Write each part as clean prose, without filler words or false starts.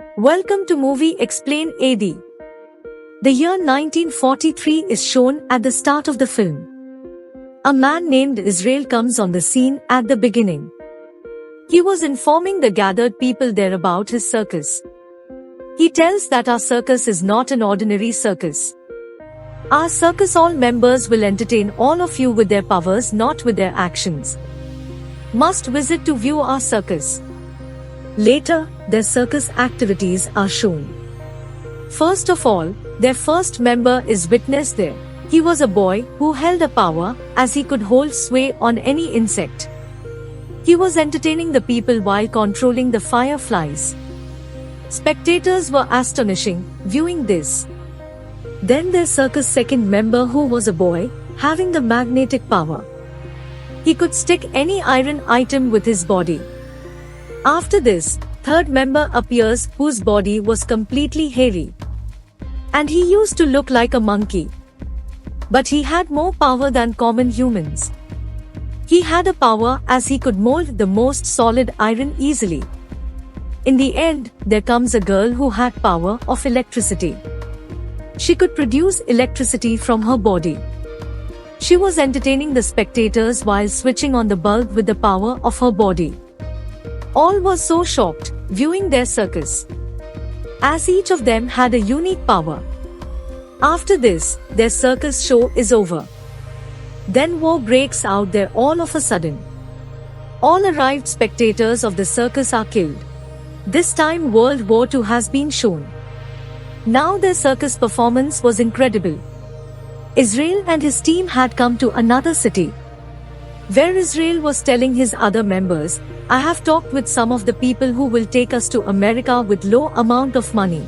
Welcome to Movie Explain AD. The year 1943 is shown at the start of the film. A man named Israel comes on the scene at the beginning. He was informing the gathered people there about his circus. He tells that our circus is not an ordinary circus. Our circus all members will entertain all of you with their powers, not with their actions. Must visit to view our circus. Later, their circus activities are shown. First of all, their first member is witnessed there. He was a boy who held a power, as he could hold sway on any insect. He was entertaining the people while controlling the fireflies. Spectators were astonishing, viewing this. Then their circus second member, who was a boy, having the magnetic power. He could stick any iron item with his body. After this, third member appears, whose body was completely hairy. And he used to look like a monkey. But he had more power than common humans. He had a power as he could mold the most solid iron easily. In the end, there comes a girl who had power of electricity. She could produce electricity from her body. She was entertaining the spectators while switching on the bulb with the power of her body. All were so shocked, viewing their circus, as each of them had a unique power. After this, their circus show is over. Then war breaks out there all of a sudden. All arrived spectators of the circus are killed. This time World War II has been shown. Now their circus performance was incredible. Israel and his team had come to another city, where Israel was telling his other members, I have talked with some of the people who will take us to America with low amount of money.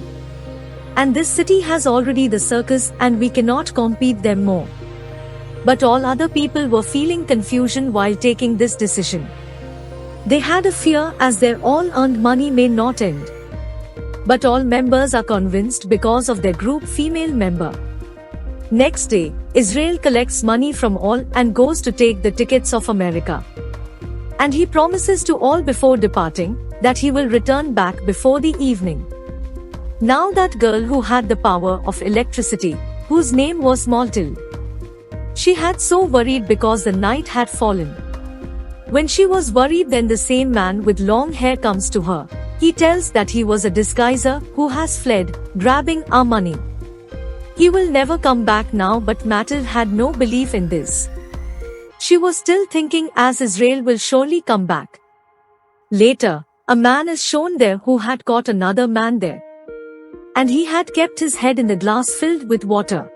And this city has already the circus and we cannot compete them more. But all other people were feeling confusion while taking this decision. They had a fear as their all-earned money may not end. But all members are convinced because of their group female member. Next day, Israel collects money from all and goes to take the tickets of America. And he promises to all before departing that he will return back before the evening. Now that girl who had the power of electricity, whose name was Matilde, she had so worried because the night had fallen. When she was worried, then the same man with long hair comes to her. He tells that he was a disguiser who has fled, grabbing our money. He will never come back now, but Matilde had no belief in this. She was still thinking as Israel will surely come back. Later, a man is shown there who had caught another man there. And he had kept his head in the glass filled with water.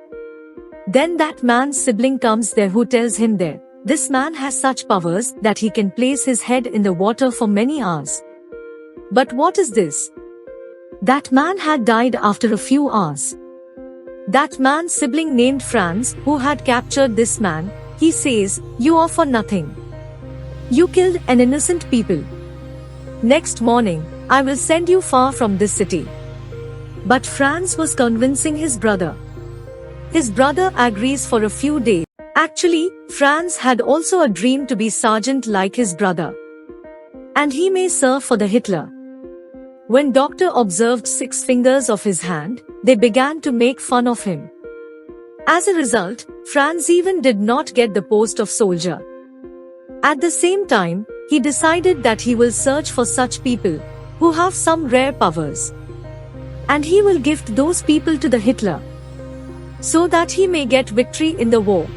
Then that man's sibling comes there who tells him there, this man has such powers that he can place his head in the water for many hours. But what is this? That man had died after a few hours. That man's sibling named Franz, who had captured this man, he says, you are for nothing. You killed an innocent people. Next morning, I will send you far from this city. But Franz was convincing his brother. His brother agrees for a few days. Actually, Franz had also a dream to be sergeant like his brother. And he may serve for the Hitler. When doctor observed 6 fingers of his hand, they began to make fun of him. As a result, Franz even did not get the post of soldier. At the same time, he decided that he will search for such people, who have some rare powers. And he will gift those people to the Hitler, so that he may get victory in the war.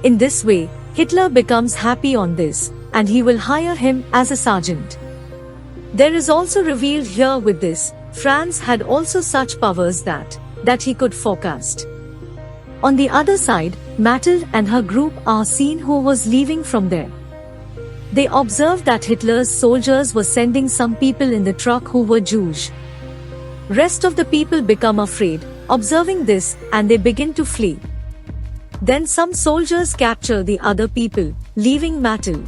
In this way, Hitler becomes happy on this, and he will hire him as a sergeant. There is also revealed here with this, Franz had also such powers that he could forecast. On the other side, Matilde and her group are seen who was leaving from there. They observed that Hitler's soldiers were sending some people in the truck who were Jewish. Rest of the people become afraid, observing this, and they begin to flee. Then some soldiers capture the other people, leaving Matilde.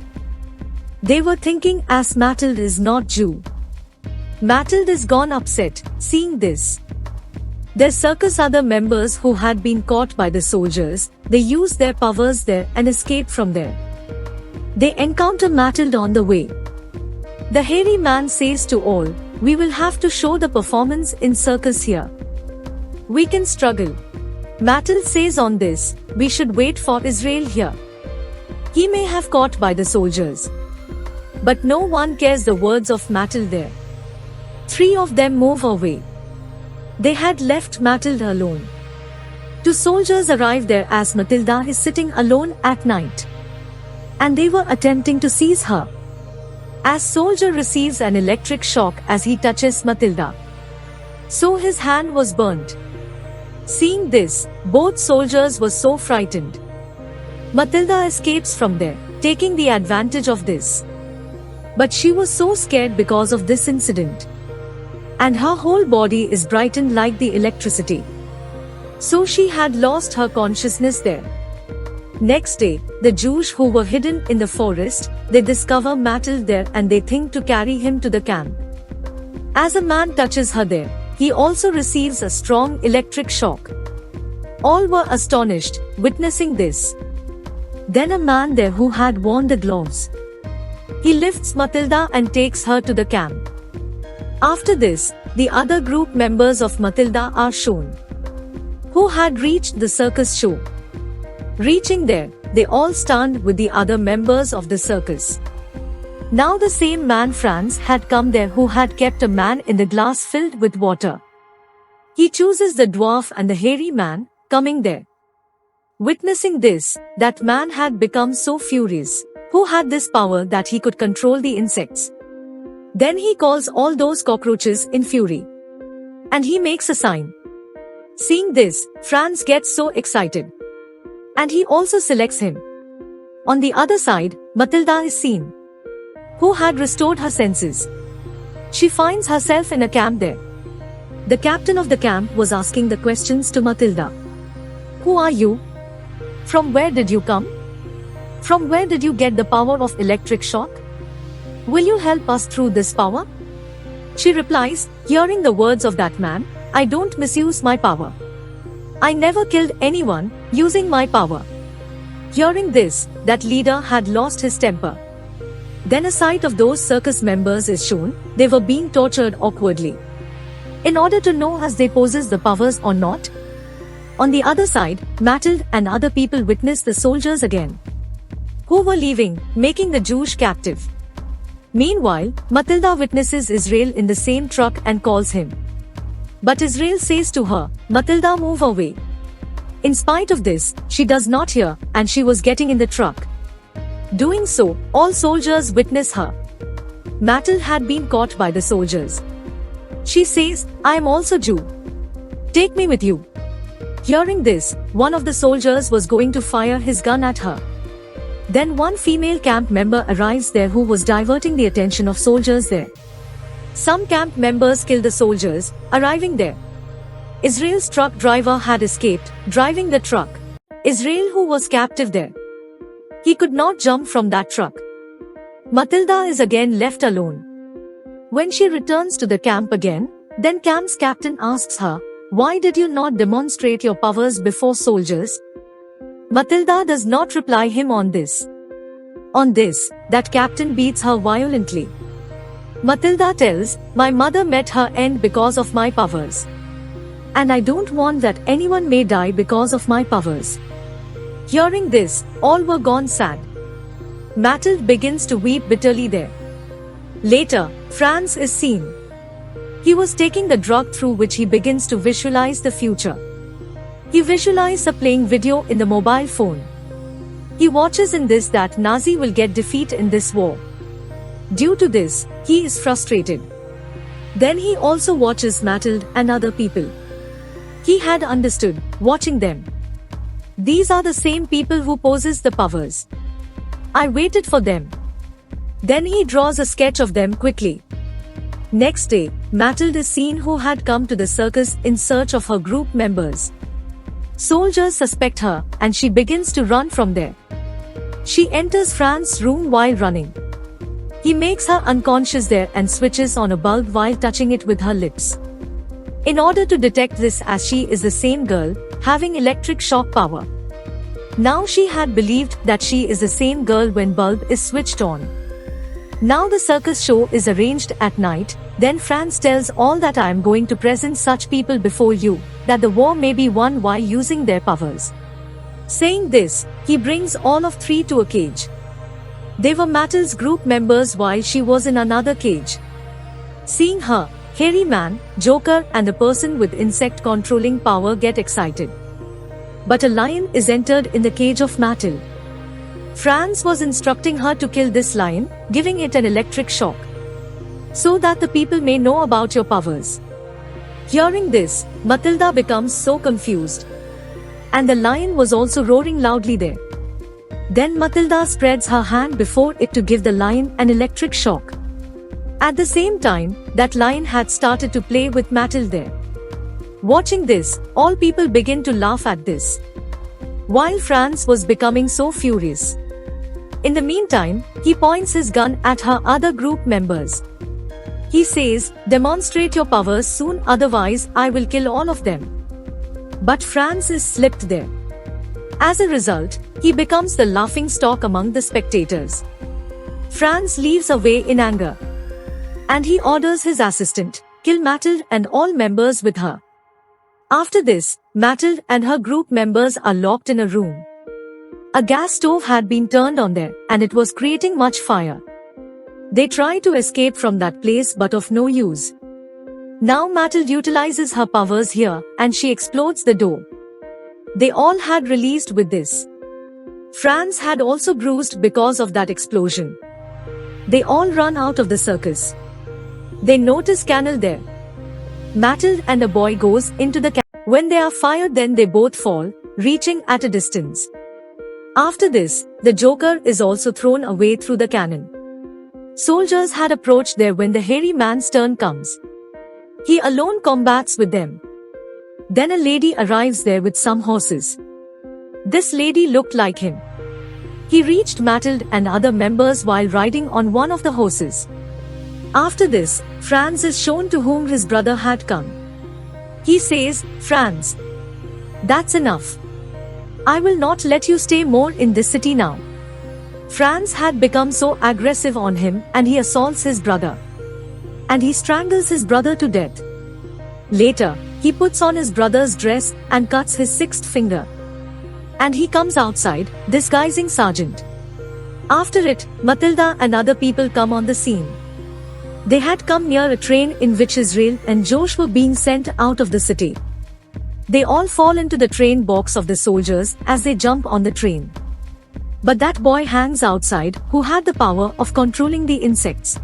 They were thinking as Matilde is not Jew. Matilde is gone upset, seeing this. Their circus other members who had been caught by the soldiers, they use their powers there and escape from there. They encounter Matilde on the way. The hairy man says to all, We will have to show the performance in circus here. We can struggle. Matilde says on this, we should wait for Israel here. He may have caught by the soldiers. But no one cares the words of Matilde there. 3 of them move away. They had left Matilde alone. 2 soldiers arrive there as Matilda is sitting alone at night. And they were attempting to seize her. As soldier receives an electric shock as he touches Matilda. So his hand was burnt. Seeing this, both soldiers were so frightened. Matilda escapes from there, taking the advantage of this. But she was so scared because of this incident. And her whole body is brightened like the electricity. So she had lost her consciousness there. Next day, the Jews who were hidden in the forest, they discover Matilde there and they think to carry him to the camp. As a man touches her there, he also receives a strong electric shock. All were astonished, witnessing this. Then a man there who had worn the gloves. He lifts Matilda and takes her to the camp. After this, the other group members of Matilda are shown, who had reached the circus show. Reaching there, they all stand with the other members of the circus. Now the same man Franz had come there who had kept a man in the glass filled with water. He chooses the dwarf and the hairy man, coming there. Witnessing this, that man had become so furious, who had this power that he could control the insects. Then he calls all those cockroaches in fury. And he makes a sign. Seeing this, Franz gets so excited. And he also selects him. On the other side, Matilda is seen, who had restored her senses. She finds herself in a camp there. The captain of the camp was asking the questions to Matilda. Who are you? From where did you come? From where did you get the power of electric shock? Will you help us through this power? She replies, hearing the words of that man, I don't misuse my power. I never killed anyone using my power. Hearing this, that leader had lost his temper. Then a sight of those circus members is shown. They were being tortured awkwardly, in order to know as they possess the powers or not. On the other side, Matilde and other people witness the soldiers again, who were leaving, making the Jews captive. Meanwhile, Matilda witnesses Israel in the same truck and calls him. But Israel says to her, Matilda, move away. In spite of this, she does not hear, and she was getting in the truck. Doing so, all soldiers witness her. Matilde had been caught by the soldiers. She says, I am also Jew. Take me with you. Hearing this, one of the soldiers was going to fire his gun at her. Then one female camp member arrives there who was diverting the attention of soldiers there. Some camp members kill the soldiers, arriving there. Israel's truck driver had escaped, driving the truck. Israel who was captive there. He could not jump from that truck. Matilda is again left alone. When she returns to the camp again, then camp's captain asks her, why did you not demonstrate your powers before soldiers? Matilda does not reply him on this. On this, that captain beats her violently. Matilda tells, my mother met her end because of my powers. And I don't want that anyone may die because of my powers. Hearing this, all were gone sad. Matilde begins to weep bitterly there. Later, Franz is seen. He was taking the drug through which he begins to visualize the future. He visualizes a playing video in the mobile phone. He watches in this that Nazi will get defeat in this war. Due to this, he is frustrated. Then he also watches Matilde and other people. He had understood, watching them. These are the same people who possess the powers. I waited for them. Then he draws a sketch of them quickly. Next day, Matilde is seen who had come to the circus in search of her group members. Soldiers suspect her, and she begins to run from there. She enters Franz's room while running. He makes her unconscious there and switches on a bulb while touching it with her lips. In order to detect this, as she is the same girl, having electric shock power. Now she had believed that she is the same girl when bulb is switched on. Now the circus show is arranged at night, Then Franz tells all that I am going to present such people before you, that the war may be won while using their powers. Saying this, he brings all of three to a cage. They were Matilde's group members while she was in another cage. Seeing her, Hairy Man, Joker and the person with insect controlling power get excited. But a lion is entered in the cage of Matilde. Franz was instructing her to kill this lion, giving it an electric shock, so that the people may know about your powers. Hearing this, Matilda becomes so confused. And the lion was also roaring loudly there. Then Matilda spreads her hand before it to give the lion an electric shock. At the same time, that lion had started to play with Matilde there. Watching this, all people begin to laugh at this, while Franz was becoming so furious. In the meantime, he points his gun at her other group members. He says, "Demonstrate your powers soon, otherwise I will kill all of them." But Franz is slipped there. As a result, he becomes the laughing stock among the spectators. Franz leaves away in anger, and he orders his assistant, kill Matilde and all members with her. After this, Matilde and her group members are locked in a room. A gas stove had been turned on there, and it was creating much fire. They try to escape from that place but of no use. Now Matilde utilizes her powers here, and she explodes the door. They all had released with this. Franz had also bruised because of that explosion. They all run out of the circus. They notice Canal there. Matilde and a boy goes into the canal. When they are fired, then they both fall, reaching at a distance. After this, the Joker is also thrown away through the cannon. Soldiers had approached there when the hairy man's turn comes. He alone combats with them. Then a lady arrives there with some horses. This lady looked like him. He reached Matilde and other members while riding on one of the horses. After this, Franz is shown to whom his brother had come. He says, "Franz, that's enough. I will not let you stay more in this city now." Franz had become so aggressive on him, and he assaults his brother. And he strangles his brother to death. Later, he puts on his brother's dress and cuts his sixth finger. And he comes outside, disguising Sergeant. After it, Matilda and other people come on the scene. They had come near a train in which Israel and Josh were being sent out of the city. They all fall into the train box of the soldiers as they jump on the train. But that boy hangs outside, who had the power of controlling the insects.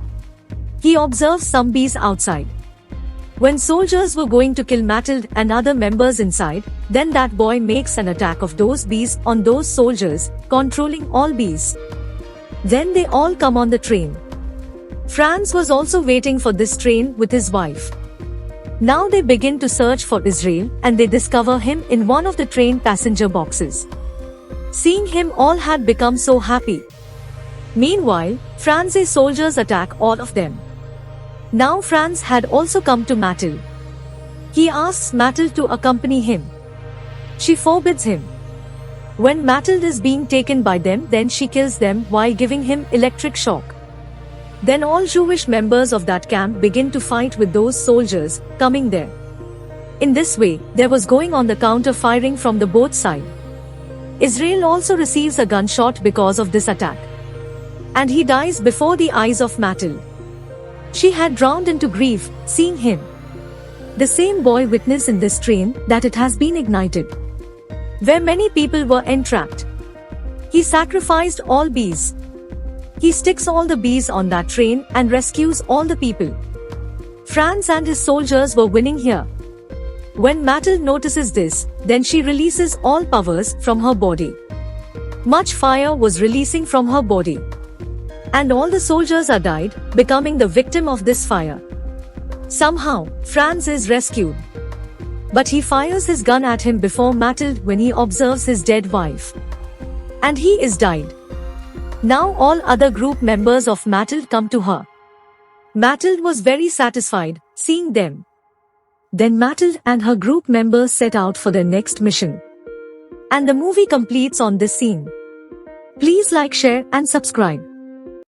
He observes some bees outside. When soldiers were going to kill Matilde and other members inside, then that boy makes an attack of those bees on those soldiers, controlling all bees. Then they all come on the train. Franz was also waiting for this train with his wife. Now they begin to search for Israel, and they discover him in one of the train passenger boxes. Seeing him, all had become so happy. Meanwhile, Franz's soldiers attack all of them. Now Franz had also come to Matilde. He asks Matilde to accompany him. She forbids him. When Matilde is being taken by them, then she kills them while giving him electric shock. Then all Jewish members of that camp begin to fight with those soldiers coming there. In this way, there was going on the counter-firing from the both sides. Israel also receives a gunshot because of this attack. And he dies before the eyes of Matilde. She had drowned into grief, seeing him. The same boy witnessed in this train that it has been ignited, where many people were entrapped. He sacrificed all bees. He sticks all the bees on that train and rescues all the people. Franz and his soldiers were winning here. When Matilde notices this, then she releases all powers from her body. Much fire was releasing from her body. And all the soldiers are died, becoming the victim of this fire. Somehow, Franz is rescued. But he fires his gun at him before Matilde when he observes his dead wife. And he is died. Now all other group members of Matilde come to her. Matilde was very satisfied, seeing them. Then Matilde and her group members set out for their next mission. And the movie completes on this scene. Please like, share and subscribe.